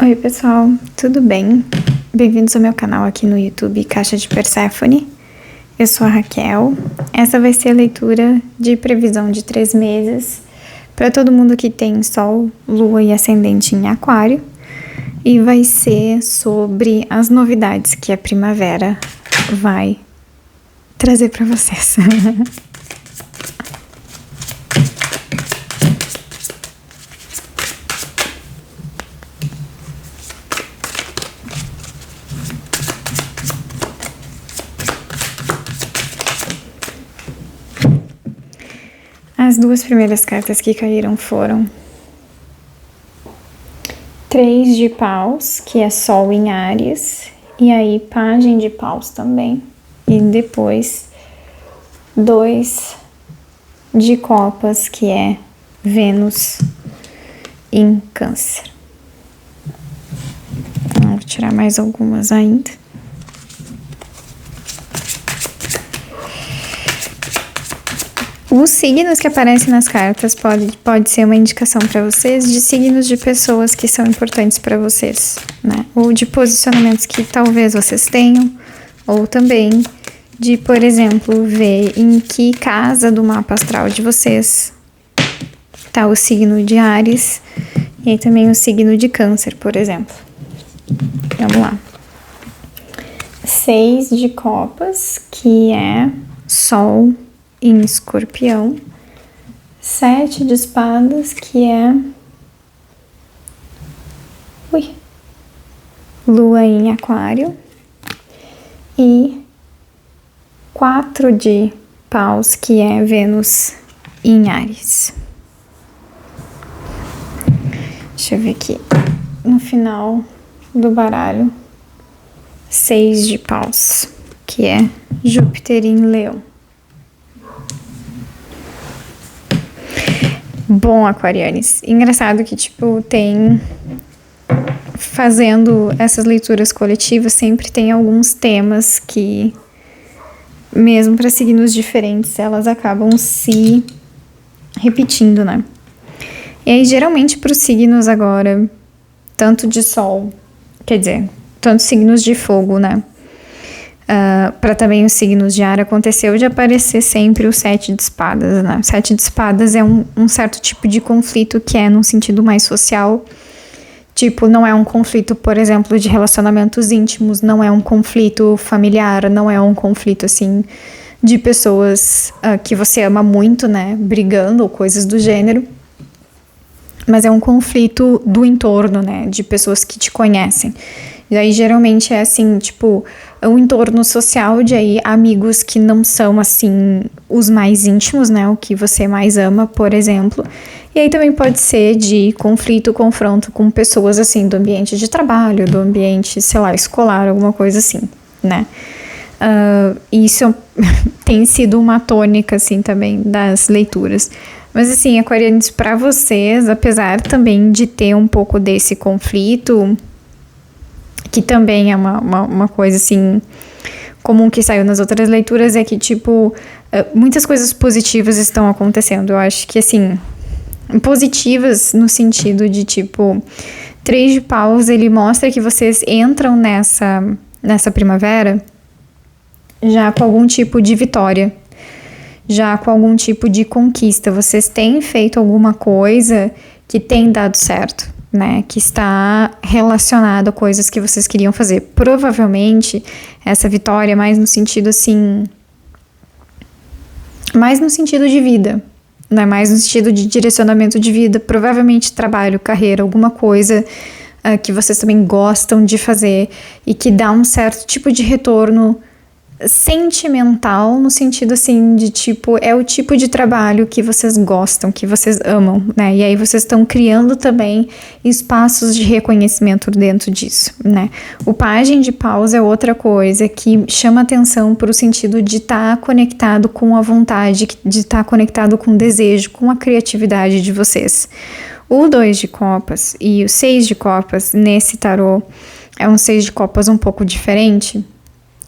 Oi pessoal, tudo bem? Bem-vindos ao meu canal aqui no YouTube Caixa de Perséfone. Eu sou a Raquel. Essa vai ser a leitura de previsão de 3 meses para todo mundo que tem Sol, Lua e Ascendente em Aquário. E vai ser sobre as novidades que a primavera vai trazer para vocês. As 2 primeiras cartas que caíram foram 3 de paus, que é Sol em Áries, e aí Pagem de paus também, e depois 2 de copas, que é Vênus em Câncer. Vou tirar mais algumas ainda. Os signos que aparecem nas cartas pode ser uma indicação para vocês de signos de pessoas que são importantes para vocês, né? Ou de posicionamentos que talvez vocês tenham, ou também de, por exemplo, ver em que casa do mapa astral de vocês tá o signo de Áries e aí também o signo de Câncer, por exemplo. Vamos lá. 6 de copas, que é Sol em Escorpião, 7 de espadas, que é Lua em Aquário, e 4 de paus, que é Vênus em Áries. Deixa eu ver aqui no final do baralho, 6 de paus, que é Júpiter em Leão. Bom, aquarianes, engraçado que, tem... Fazendo essas leituras coletivas, sempre tem alguns temas que, mesmo para signos diferentes, elas acabam se repetindo, né? E aí, geralmente, para os signos agora, tanto de Sol, quer dizer, tanto signos de fogo, né? Para também os signos de ar, aconteceu de aparecer sempre o 7 de espadas, né? O 7 de espadas é um certo tipo de conflito que é num sentido mais social. Tipo, não é um conflito, por exemplo, de relacionamentos íntimos, não é um conflito familiar, não é um conflito, assim, de pessoas que você ama muito, né? Brigando ou coisas do gênero. Mas é um conflito do entorno, né? De pessoas que te conhecem. E aí, geralmente, é assim, um entorno social de aí amigos que não são, assim, os mais íntimos, né? O que você mais ama, por exemplo. E aí também pode ser de conflito, confronto com pessoas, assim, do ambiente de trabalho, do ambiente, sei lá, escolar, alguma coisa assim, né? Isso tem sido uma tônica, assim, também das leituras. Mas, assim, aquarianos, para vocês, apesar também de ter um pouco desse conflito, que também é uma coisa, assim, comum que saiu nas outras leituras, é que, muitas coisas positivas estão acontecendo. Eu acho que, assim, positivas no sentido de, 3 de paus, ele mostra que vocês entram nessa primavera já com algum tipo de vitória, já com algum tipo de conquista. Vocês têm feito alguma coisa que tem dado certo, né? Que está relacionado a coisas que vocês queriam fazer. Provavelmente, essa vitória é mais no sentido, assim... mais no sentido de vida, né? Mais no sentido de direcionamento de vida. Provavelmente trabalho, carreira, alguma coisa que vocês também gostam de fazer e que dá um certo tipo de retorno sentimental, no sentido assim de é o tipo de trabalho que vocês gostam, que vocês amam, né? E aí vocês estão criando também espaços de reconhecimento dentro disso, né? O Pagem de paus é outra coisa que chama atenção para o sentido de estar conectado com a vontade, de estar conectado com o desejo, com a criatividade de vocês. O 2 de copas e o 6 de copas nesse tarô é um 6 de copas um pouco diferente,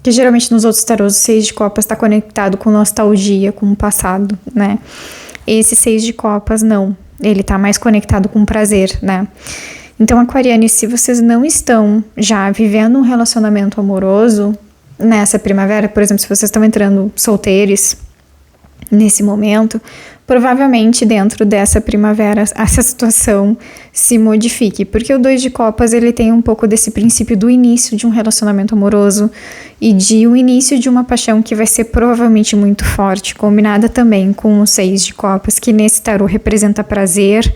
que geralmente nos outros tarôs o 6 de copas está conectado com nostalgia, com o passado, né? Esse 6 de copas não. Ele tá mais conectado com prazer, né? Então, aquarianos, se vocês não estão já vivendo um relacionamento amoroso nessa primavera, por exemplo, se vocês estão entrando solteiros nesse momento, provavelmente dentro dessa primavera essa situação se modifique, porque o 2 de copas ele tem um pouco desse princípio do início de um relacionamento amoroso e de o início de uma paixão que vai ser provavelmente muito forte, combinada também com o 6 de copas, que nesse tarô representa prazer,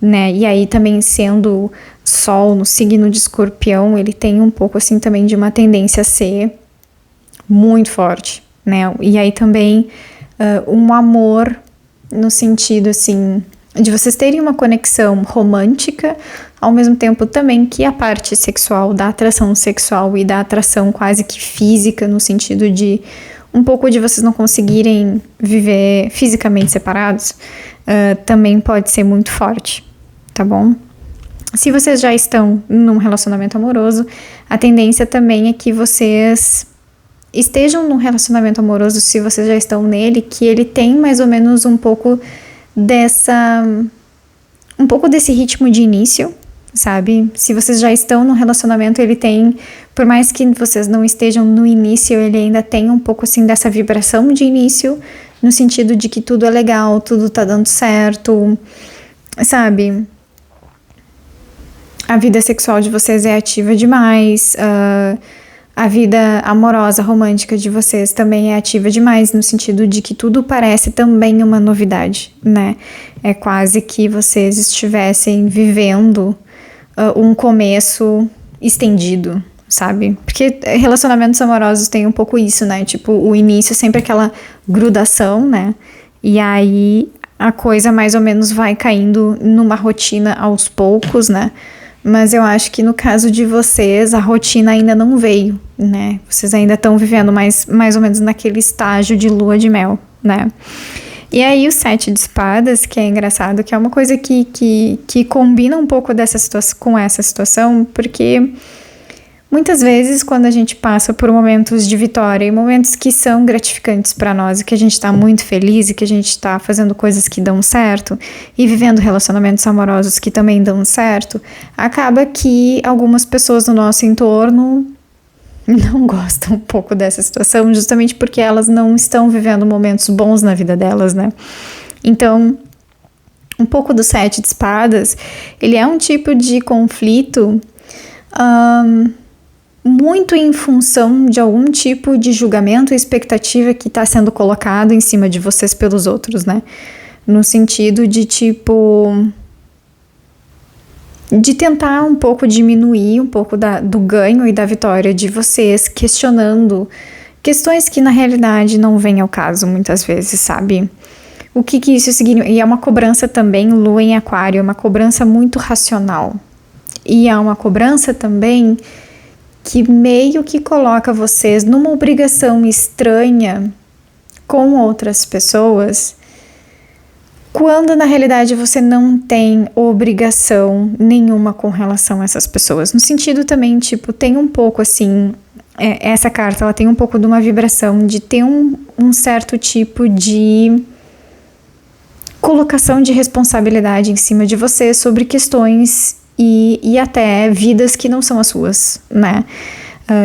né? E aí também sendo Sol no signo de Escorpião, ele tem um pouco assim também de uma tendência a ser muito forte, né? E aí também um amor no sentido assim de vocês terem uma conexão romântica, ao mesmo tempo também que a parte sexual, da atração sexual e da atração quase que física, no sentido de um pouco de vocês não conseguirem viver fisicamente separados, também pode ser muito forte, tá bom? Se vocês já estão num relacionamento amoroso, a tendência também é que vocês estejam num relacionamento amoroso, se vocês já estão nele, que ele tem mais ou menos um pouco desse ritmo de início, sabe? Se vocês já estão num relacionamento, ele tem, por mais que vocês não estejam no início, ele ainda tem um pouco assim dessa vibração de início, no sentido de que tudo é legal, tudo tá dando certo, sabe? A vida sexual de vocês é ativa demais, a vida amorosa, romântica de vocês também é ativa demais, no sentido de que tudo parece também uma novidade, né? É quase que vocês estivessem vivendo um começo estendido, sabe? Porque relacionamentos amorosos tem um pouco isso, né? Tipo, o início é sempre aquela grudação, né? E aí a coisa mais ou menos vai caindo numa rotina aos poucos, né? Mas eu acho que no caso de vocês, a rotina ainda não veio, né? Vocês ainda estão vivendo mais ou menos naquele estágio de lua de mel, né? E aí o 7 de espadas, que é engraçado, que é uma coisa que combina um pouco dessa situação, com essa situação, porque muitas vezes quando a gente passa por momentos de vitória e momentos que são gratificantes para nós e que a gente está muito feliz e que a gente está fazendo coisas que dão certo e vivendo relacionamentos amorosos que também dão certo, acaba que algumas pessoas no nosso entorno não gostam um pouco dessa situação, justamente porque elas não estão vivendo momentos bons na vida delas, né? Então, um pouco do 7 de espadas, ele é um tipo de conflito muito em função de algum tipo de julgamento e expectativa que está sendo colocado em cima de vocês pelos outros, né? No sentido de, tipo, de tentar um pouco diminuir um pouco do ganho e da vitória de vocês, questionando questões que na realidade não vêm ao caso muitas vezes, sabe? O que isso significa? E é uma cobrança também, lua em aquário, é uma cobrança muito racional. E é uma cobrança também que meio que coloca vocês numa obrigação estranha com outras pessoas, quando na realidade você não tem obrigação nenhuma com relação a essas pessoas. No sentido também, tipo, tem um pouco assim, essa carta, ela tem um pouco de uma vibração de ter um certo tipo de colocação de responsabilidade em cima de você sobre questões e até vidas que não são as suas, né?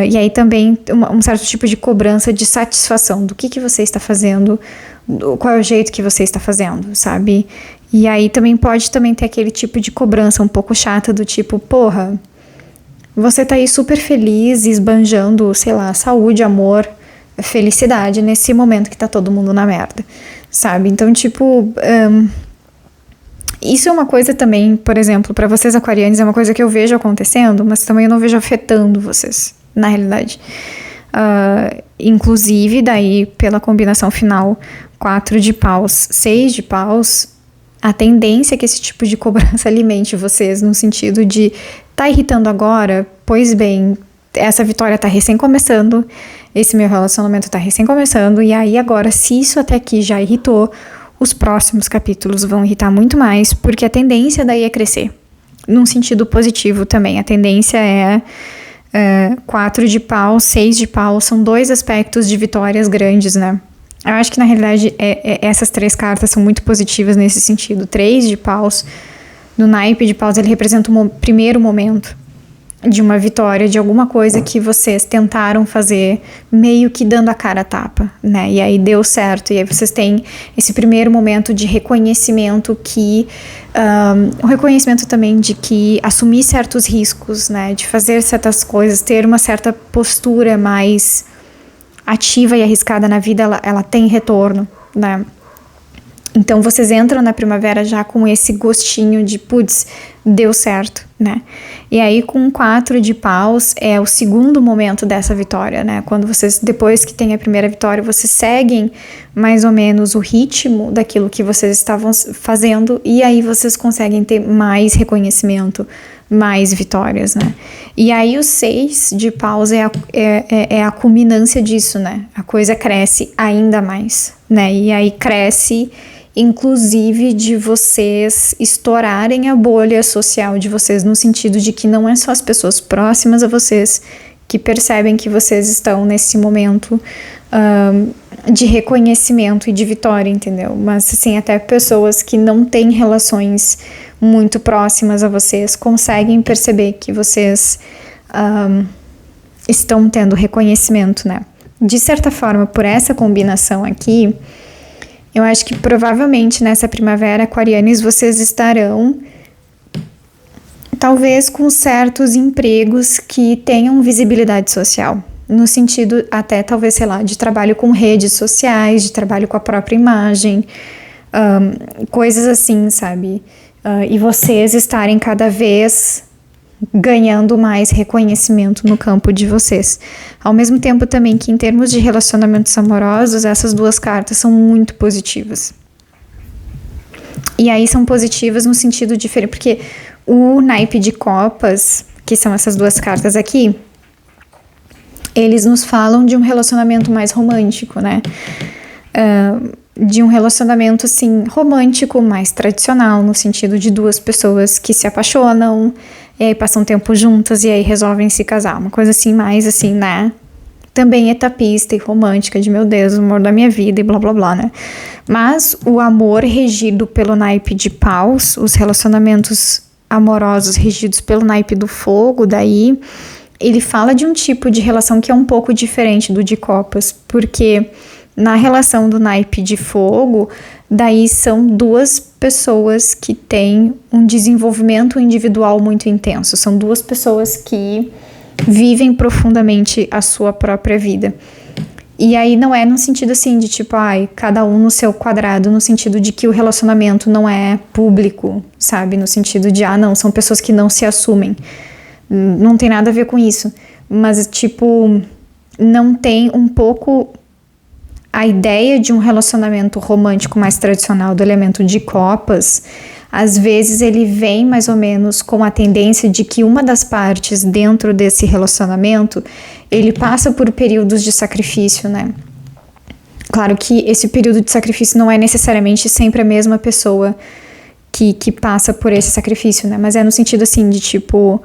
E aí também um certo tipo de cobrança de satisfação do que você está fazendo, qual é o jeito que você está fazendo, sabe? E aí também pode também ter aquele tipo de cobrança um pouco chata do tipo, porra, você tá aí super feliz, esbanjando, sei lá, saúde, amor, felicidade nesse momento que tá todo mundo na merda, sabe? Então, tipo, isso é uma coisa também, por exemplo, para vocês aquarianos, é uma coisa que eu vejo acontecendo, mas também eu não vejo afetando vocês, na realidade. Inclusive, daí, pela combinação final, 4 de paus, 6 de paus, a tendência é que esse tipo de cobrança alimente vocês, no sentido de, tá irritando agora? Pois bem, essa vitória tá recém começando, esse meu relacionamento tá recém começando, e aí agora, se isso até aqui já irritou, os próximos capítulos vão irritar muito mais, porque a tendência daí é crescer, num sentido positivo também. A tendência é 4 de pau, 6 de pau, são 2 aspectos de vitórias grandes, né? Eu acho que, na realidade, essas 3 cartas são muito positivas nesse sentido. 3 de paus, no naipe de paus, ele representa o primeiro momento de uma vitória, de alguma coisa que vocês tentaram fazer, meio que dando a cara a tapa, né? E aí deu certo, e aí vocês têm esse primeiro momento de reconhecimento o reconhecimento também de que assumir certos riscos, né? De fazer certas coisas, ter uma certa postura mais ativa e arriscada na vida, ela tem retorno, né? Então vocês entram na primavera já com esse gostinho de, putz, deu certo, né? E aí com 4 de paus é o segundo momento dessa vitória, né? Quando vocês, depois que tem a primeira vitória, vocês seguem mais ou menos o ritmo daquilo que vocês estavam fazendo, e aí vocês conseguem ter mais reconhecimento, mais vitórias, né? E aí o 6 de paus é a culminância disso, né? A coisa cresce ainda mais, né? E aí cresce, inclusive, de vocês estourarem a bolha social de vocês, no sentido de que não é só as pessoas próximas a vocês que percebem que vocês estão nesse momento de reconhecimento e de vitória, entendeu? Mas, assim, até pessoas que não têm relações muito próximas a vocês conseguem perceber que vocês estão tendo reconhecimento, né? De certa forma, por essa combinação aqui, eu acho que provavelmente nessa primavera, aquarianos, vocês estarão talvez com certos empregos que tenham visibilidade social, no sentido até talvez, sei lá, de trabalho com redes sociais, de trabalho com a própria imagem, coisas assim, sabe? E vocês estarem cada vez ganhando mais reconhecimento no campo de vocês. Ao mesmo tempo também que, em termos de relacionamentos amorosos, essas 2 cartas são muito positivas. E aí são positivas no sentido diferente, porque o naipe de copas, que são essas 2 cartas aqui, eles nos falam de um relacionamento mais romântico, né? De um relacionamento, assim, romântico, mais tradicional, no sentido de 2 pessoas que se apaixonam, e aí passam tempo juntas e aí resolvem se casar. Uma coisa assim, mais assim, né? Também etapista e romântica, de meu Deus, o amor da minha vida e blá blá blá, né? Mas o amor regido pelo naipe de paus, os relacionamentos amorosos regidos pelo naipe do fogo, daí ele fala de um tipo de relação que é um pouco diferente do de copas, porque na relação do naipe de fogo, daí são 2 pessoas que têm um desenvolvimento individual muito intenso. São 2 pessoas que vivem profundamente a sua própria vida. E aí não é no sentido assim de tipo, cada um no seu quadrado, no sentido de que o relacionamento não é público, sabe? No sentido de, não, são pessoas que não se assumem. Não tem nada a ver com isso. Mas, tipo, não tem um pouco a ideia de um relacionamento romântico mais tradicional do elemento de copas. Às vezes ele vem mais ou menos com a tendência de que uma das partes dentro desse relacionamento, ele passa por períodos de sacrifício, né? Claro que esse período de sacrifício não é necessariamente sempre a mesma pessoa que passa por esse sacrifício, né? Mas é no sentido assim de tipo,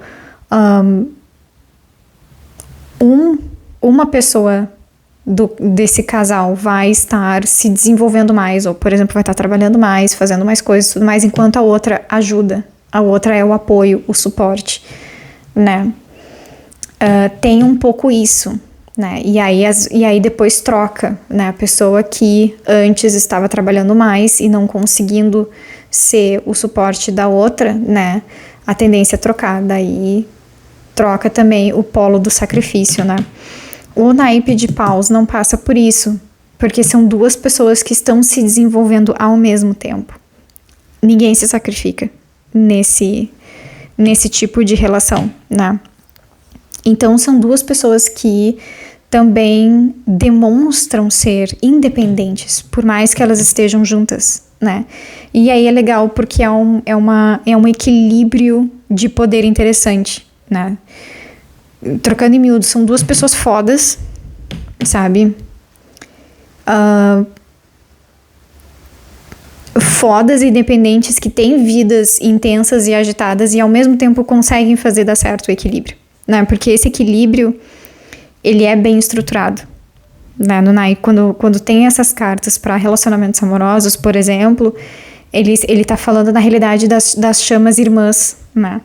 uma pessoa desse casal vai estar se desenvolvendo mais, ou, por exemplo, vai estar trabalhando mais, fazendo mais coisas, tudo mais, enquanto a outra ajuda. A outra é o apoio, o suporte, né? Tem um pouco isso, né? E aí depois troca, né? A pessoa que antes estava trabalhando mais e não conseguindo ser o suporte da outra, né? A tendência é trocar, daí troca também o polo do sacrifício, né? O naipe de paus não passa por isso, porque são 2 pessoas que estão se desenvolvendo ao mesmo tempo. Ninguém se sacrifica nesse tipo de relação, né? Então são 2 pessoas que também demonstram ser independentes, por mais que elas estejam juntas, né? E aí é legal porque é um equilíbrio de poder interessante, né? Trocando em miúdo, são 2 pessoas fodas, sabe? Fodas e independentes que têm vidas intensas e agitadas e ao mesmo tempo conseguem fazer dar certo o equilíbrio, né? Porque esse equilíbrio, ele é bem estruturado, né? No naipe, quando tem essas cartas para relacionamentos amorosos, por exemplo, ele tá falando na realidade das chamas irmãs, né?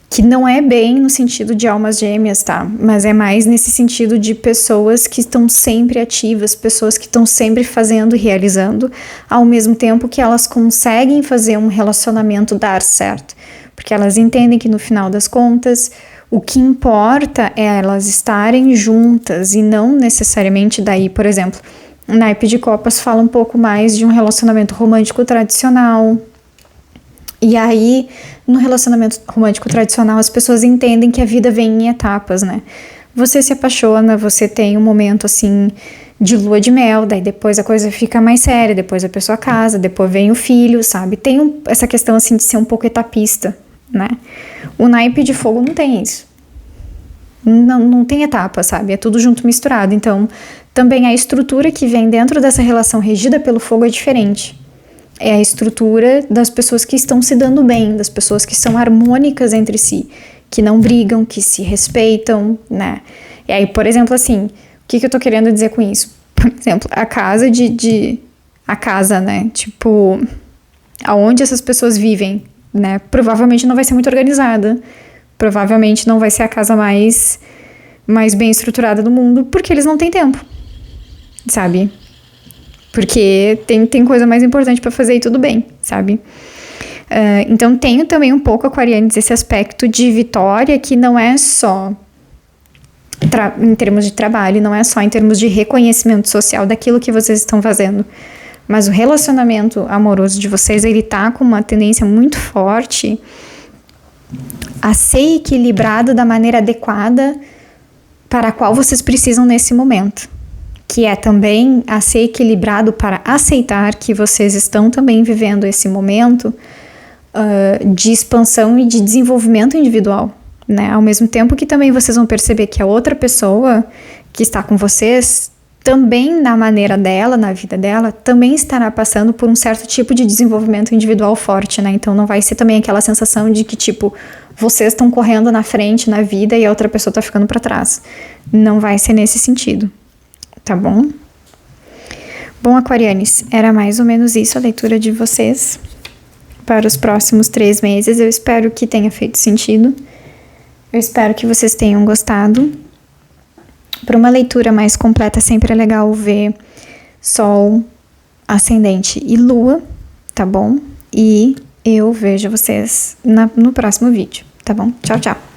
Que não é bem no sentido de almas gêmeas, tá? Mas é mais nesse sentido de pessoas que estão sempre ativas, pessoas que estão sempre fazendo e realizando, ao mesmo tempo que elas conseguem fazer um relacionamento dar certo. Porque elas entendem que no final das contas, o que importa é elas estarem juntas e não necessariamente daí, por exemplo, o naipe de copas fala um pouco mais de um relacionamento romântico tradicional. E aí, no relacionamento romântico tradicional, as pessoas entendem que a vida vem em etapas, né? Você se apaixona, você tem um momento, assim, de lua de mel, daí depois a coisa fica mais séria, depois a pessoa casa, depois vem o filho, sabe? Tem essa questão, assim, de ser um pouco etapista, né? O naipe de fogo não tem isso. Não tem etapa, sabe? É tudo junto misturado. Então, também a estrutura que vem dentro dessa relação regida pelo fogo é diferente. É a estrutura das pessoas que estão se dando bem, das pessoas que são harmônicas entre si, que não brigam, que se respeitam, né? E aí, por exemplo, assim, o que eu tô querendo dizer com isso? Por exemplo, a casa a casa, né? Tipo, aonde essas pessoas vivem, né? Provavelmente não vai ser muito organizada. Provavelmente não vai ser a casa mais bem estruturada do mundo, porque eles não têm tempo, sabe? Porque tem coisa mais importante pra fazer e tudo bem, sabe? Então tenho também um pouco, aquarianes, esse aspecto de vitória que não é só em termos de trabalho, não é só em termos de reconhecimento social daquilo que vocês estão fazendo, mas o relacionamento amoroso de vocês, ele tá com uma tendência muito forte a ser equilibrado da maneira adequada para a qual vocês precisam nesse momento. Que é também a ser equilibrado para aceitar que vocês estão também vivendo esse momento de expansão e de desenvolvimento individual, né? Ao mesmo tempo que também vocês vão perceber que a outra pessoa que está com vocês, também na maneira dela, na vida dela, também estará passando por um certo tipo de desenvolvimento individual forte, né? Então não vai ser também aquela sensação de que, tipo, vocês estão correndo na frente na vida e a outra pessoa está ficando para trás. Não vai ser nesse sentido. Tá bom? Bom, aquarianes, era mais ou menos isso a leitura de vocês para os próximos 3 meses. Eu espero que tenha feito sentido. Eu espero que vocês tenham gostado. Para uma leitura mais completa, sempre é legal ver Sol, Ascendente e Lua, tá bom? E eu vejo vocês no próximo vídeo, tá bom? Tchau, tchau!